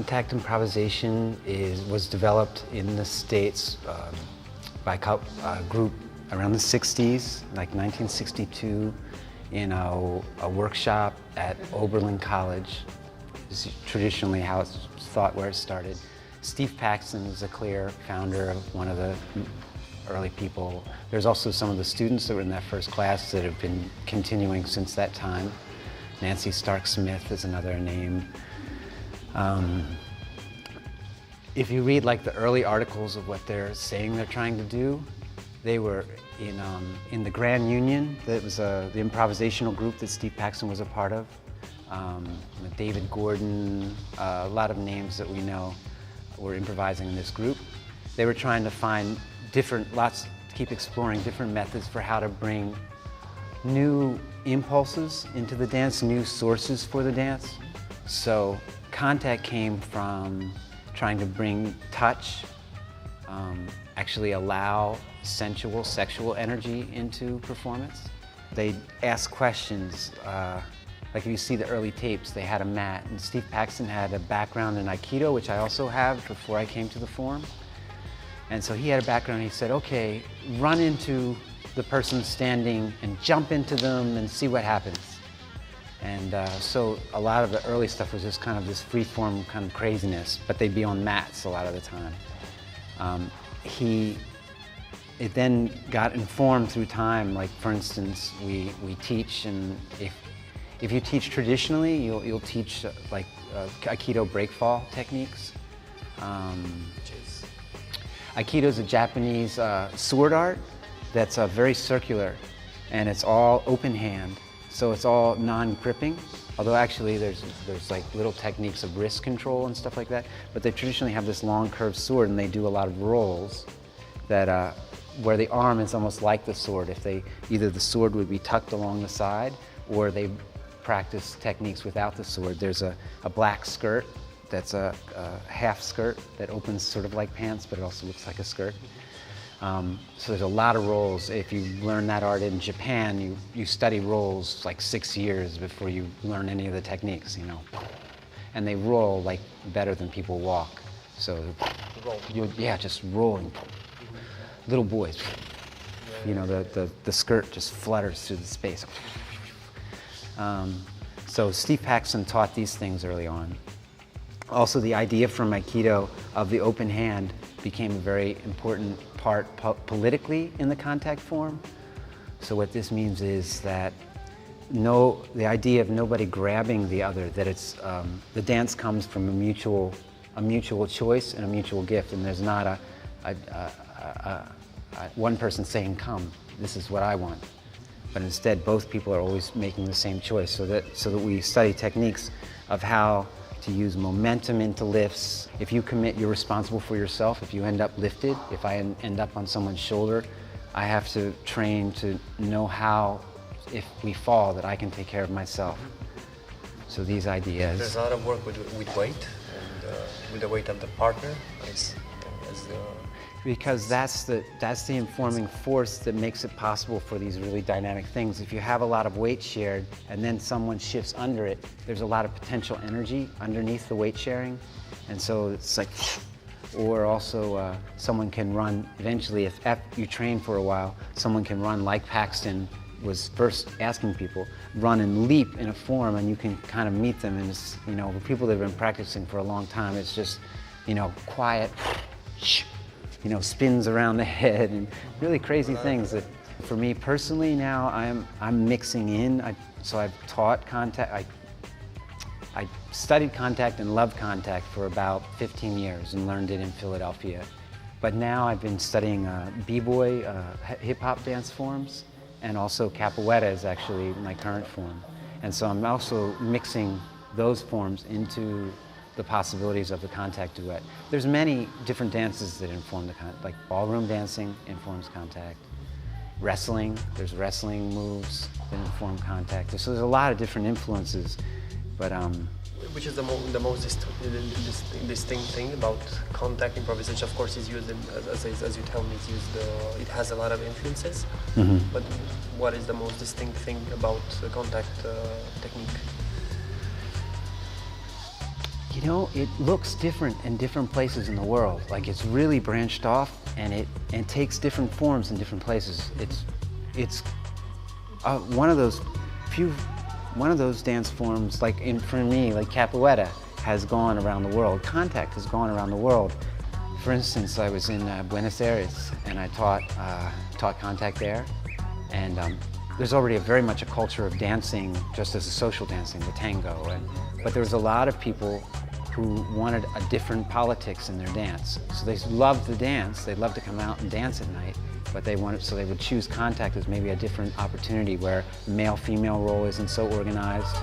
Contact improvisation was developed in the States by a group around the 60s, like 1962, in a workshop at Oberlin College. This is traditionally how it's thought where it started. Steve Paxton is a clear founder of one of the early people. There's also some of the students that were in that first class that have been continuing since that time. Nancy Stark-Smith is another name. If you read like the early articles of what they're saying they're trying to do, they were in the Grand Union. That was the improvisational group that Steve Paxton was a part of. David Gordon, a lot of names that we know were improvising in this group. They were trying to find keep exploring different methods for how to bring new impulses into the dance, new sources for the dance. So Contact came from trying to bring touch, actually allow sensual, sexual energy into performance. They ask questions, like if you see the early tapes, they had a mat, and Steve Paxton had a background in Aikido, which I also have before I came to the Forum. And so he had a background, and he said, okay, run into the person standing and jump into them and see what happens. And so a lot of the early stuff was just kind of this free-form kind of craziness, but they'd be on mats a lot of the time. It then got informed through time. Like for instance, we teach, and if you teach traditionally, you'll teach like Aikido breakfall techniques. Aikido is a Japanese sword art that's very circular, and it's all open hand. So it's all non-gripping, although actually there's like little techniques of wrist control and stuff like that. But they traditionally have this long curved sword, and they do a lot of rolls that where the arm is almost like the sword. Either the sword would be tucked along the side, or they practice techniques without the sword. There's a black skirt that's a half skirt that opens sort of like pants, but it also looks like a skirt. So there's a lot of rolls. If you learn that art in Japan, you study rolls like 6 years before you learn any of the techniques, you know. And they roll like better than people walk. So, yeah, just rolling. Little boys, you know, the skirt just flutters through the space. So Steve Paxton taught these things early on. Also, the idea from Aikido of the open hand became a very important part politically in the contact form. So what this means is that the idea of nobody grabbing the other, that it's the dance comes from a mutual choice and a mutual gift, and there's not one person saying, "Come, this is what I want," but instead both people are always making the same choice. So that we study techniques of how to use momentum into lifts. If you commit, you're responsible for yourself. If you end up lifted, if I end up on someone's shoulder, I have to train to know how, if we fall, that I can take care of myself. So these ideas. There's a lot of work with weight, and with the weight of the partner. Because that's the informing force that makes it possible for these really dynamic things. If you have a lot of weight shared and then someone shifts under it, there's a lot of potential energy underneath the weight sharing. And so it's like, or also someone can run, eventually if you train for a while, someone can run like Paxton was first asking people, run and leap in a form, and you can kind of meet them. And it's, you know, for people that have been practicing for a long time, it's just, you know, quiet, you know, spins around the head and really crazy things that, for me personally now, I'm mixing in. So I've taught contact. I studied contact and loved contact for about 15 years and learned it in Philadelphia. But now I've been studying b-boy, hip-hop dance forms, and also capoeira is actually my current form. And so I'm also mixing those forms into the possibilities of the contact duet. There's many different dances that inform the contact, like ballroom dancing informs contact. Wrestling, there's wrestling moves that inform contact. So there's a lot of different influences, but which is the most distinct thing about contact improvisation? Of course, is used as you tell me, it's used. It has a lot of influences. Mm-hmm. But what is the most distinct thing about the contact technique? You know, it looks different in different places in the world. Like it's really branched off, and it takes different forms in different places. It's one of those dance forms, like for me, like capoeira has gone around the world. Contact has gone around the world. For instance, I was in Buenos Aires, and I taught contact there, and there's already very much a culture of dancing, just as a social dancing, the tango, but there was a lot of people who wanted a different politics in their dance. So they loved the dance, they'd love to come out and dance at night, but they would choose contact as maybe a different opportunity where the male-female role isn't so organized.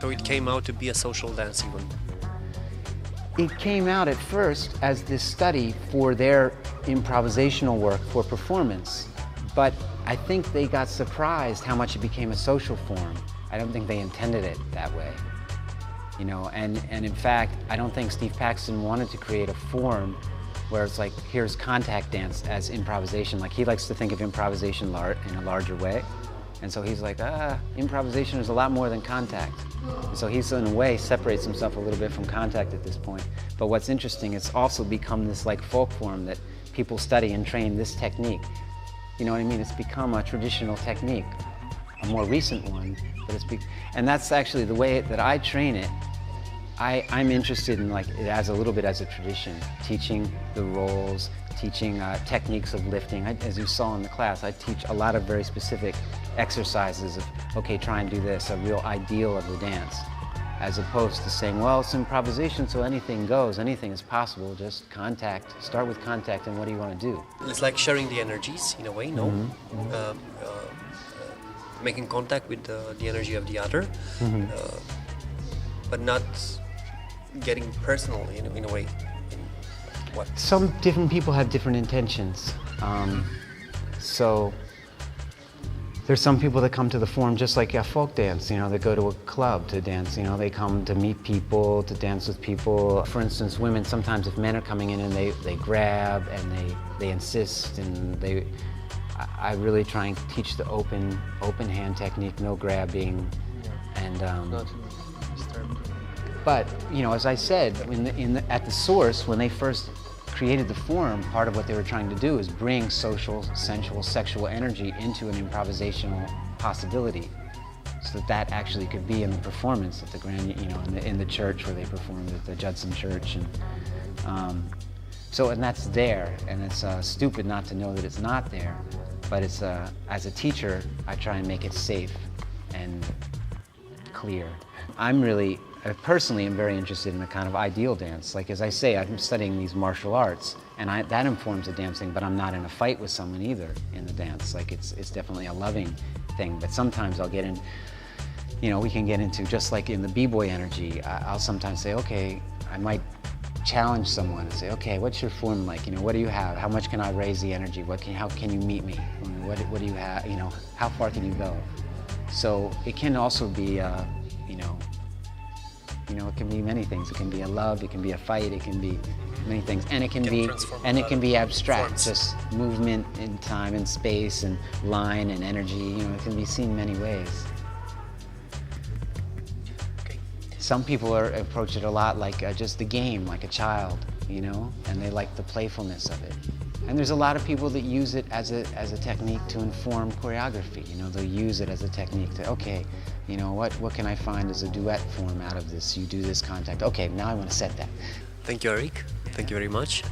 So it came out to be a social dance even? It came out at first as this study for their improvisational work for performance, but I think they got surprised how much it became a social form. I don't think they intended it that way, you know, and in fact, I don't think Steve Paxton wanted to create a form where it's like, here's contact dance as improvisation. Like he likes to think of improvisation in a larger way. And so he's like, improvisation is a lot more than contact. And so he's, in a way, separates himself a little bit from contact at this point. But what's interesting, it's also become this like folk form that people study and train this technique. You know what I mean? It's become a traditional technique, a more recent one. But and that's actually the way that I train it. I'm interested in like it as a little bit as a tradition, teaching the roles, teaching techniques of lifting. As you saw in the class, I teach a lot of very specific exercises of, okay, try and do this, a real ideal of the dance, as opposed to saying, well, it's improvisation, so anything goes, anything is possible, just contact, start with contact, and what do you want to do? It's like sharing the energies in a way, no? Making contact with the energy of the other, but not getting personal in a way. Some different people have different intentions. So there's some people that come to the form just like a folk dance, you know, they go to a club to dance, you know, they come to meet people, to dance with people. For instance, women, sometimes if men are coming in and they grab and they insist, and I really try and teach the open hand technique, no grabbing, and but you know, as I said, at the source, when they first created the form, part of what they were trying to do is bring social, sensual, sexual energy into an improvisational possibility, so that actually could be in the performance at the grand, you know, in the church where they performed at the Judson Church, and and that's there, and it's stupid not to know that it's not there, but it's as a teacher, I try and make it safe and clear. I personally am very interested in a kind of ideal dance. Like, as I say, I'm studying these martial arts, and that informs the dancing, but I'm not in a fight with someone either in the dance. Like, it's definitely a loving thing, but sometimes I'll get in, you know, we can get into, just like in the b-boy energy, I'll sometimes say, okay, I might challenge someone and say, okay, what's your form like? You know, what do you have? How much can I raise the energy? How can you meet me? You know, what do you have? You know, how far can you go? So it can also be, you know, it can be many things. It can be a love, it can be a fight, it can be many things, and it can be abstract, forms. Just movement in time and space and line and energy. You know, it can be seen many ways. Okay. Some people approach it a lot like just the game, like a child, you know, and they like the playfulness of it. And there's a lot of people that use it as a technique to inform choreography. You know, they'll use it as a technique to, okay, you know, what can I find as a duet form out of this? You do this contact. Okay, now I want to set that. Thank you, Eric. Thank you very much.